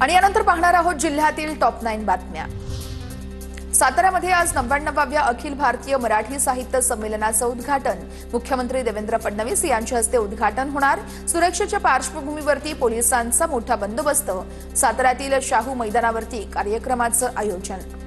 आणि यानंतर पाहणार आहोत जिल्ह्यातील टॉप 9 बातम्या। साताऱ्यामध्ये आज 99व्या अखिल भारतीय मराठी साहित्य संमेलनाचं उद्घाटन मुख्यमंत्री देवेंद्र फडणवीस यांच्या हस्ते उद्घाटन होणार। सुरक्षेच्या पार्श्वभूमीवरती पोलिसांचा मोठा बंदोबस्त। साताऱ्यातील शाहू मैदानावरती कार्यक्रमाचं आयोजन।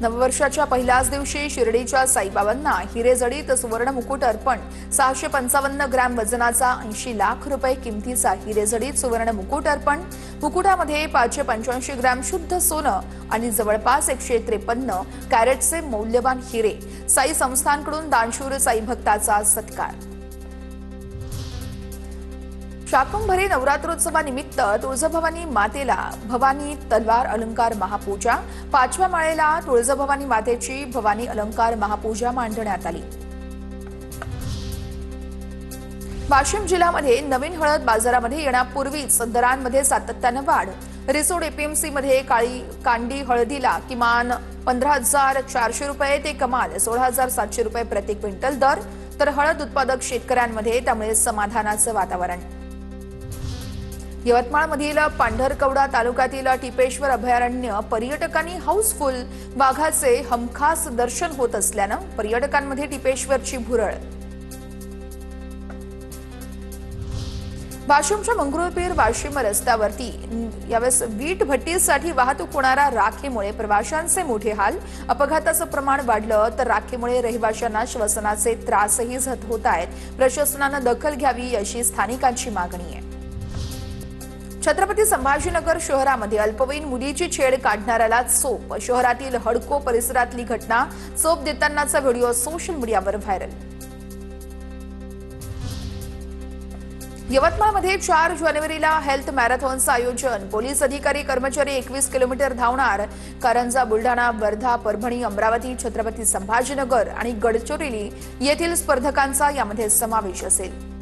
नववर्षाच्या पहिल्याच दिवशी शिर्डीच्या साईबाबांना हिरेजडित सुवर्ण मुकुट अर्पण। 655 ग्रॅम वजनाचा 80 लाख रुपये किमतीचा हिरेजडित सुवर्ण मुकुट अर्पण। मुकुटामध्ये 585 ग्रॅम शुद्ध सोनं आणि जवळपास 153 कॅरेटचे मौल्यवान हिरे। साई संस्थांकडून दानशूर साई भक्ताचा सत्कार। शाकंभरी नवरात्रोत्सवानिमित्त तुळजाभवानी मातेला भवानी तलवार अलंकार महापूजा। 5व्या माळेला तुळजाभवानी मातेची भवानी अलंकार महापूजा मांडण्यात आली। वाशिम जिल्ह्यामध्ये नवीन हळद बाजारामध्ये येण्यापूर्वीच दरांमध्ये सातत्याने वाढ। रिसोड एपीएमसी मध्ये कांडी हळदीला किमान 15,400 रुपये ते कमाल 16,700 रुपये प्रति क्विंटल दर। तर हळद उत्पादक शेतकऱ्यांमध्ये त्यामुळे समाधानाचं वातावरण। यवतमाळमधील पांढरकवडा तालुक्यातील टिपेश्वर अभयारण्य पर्यटकांनी हाऊसफुल। वाघाचे हमखास दर्शन होत असल्यानं पर्यटकांमध्ये टिपेश्वरची भुरळ। वाशिमच्या मंगरुळपीर वाशिम रस्त्यावरती यावेळेस वीट भट्टीसाठी वाहतूक होणाऱ्या राखेमुळे प्रवाशांचे मोठे हाल। अपघाताचं प्रमाण वाढलं तर राखेमुळे रहिवाशांना श्वसनाचे त्रासही होत आहेत। प्रशासनानं दखल घ्यावी अशी स्थानिकांची मागणी आहे। छत्रपती संभाजीनगर शहरामध्ये अल्पवयीन मुलीची छेड काढणाऱ्याला चोप। शहरातील हडको परिसरातली घटना। चोप देतानाचा व्हिडिओ सोशल मीडियावर व्हायरल। यवतमाळमध्ये 4 जानेवारीला हेल्थ मॅरेथॉनचं आयोजन। पोलीस अधिकारी कर्मचारी 21 किलोमीटर धावणार। कारंजा, बुलढाणा, वर्धा, परभणी, अमरावती, छत्रपती संभाजीनगर आणि गडचिरोली येथील स्पर्धकांचा यामध्ये समावेश असेल।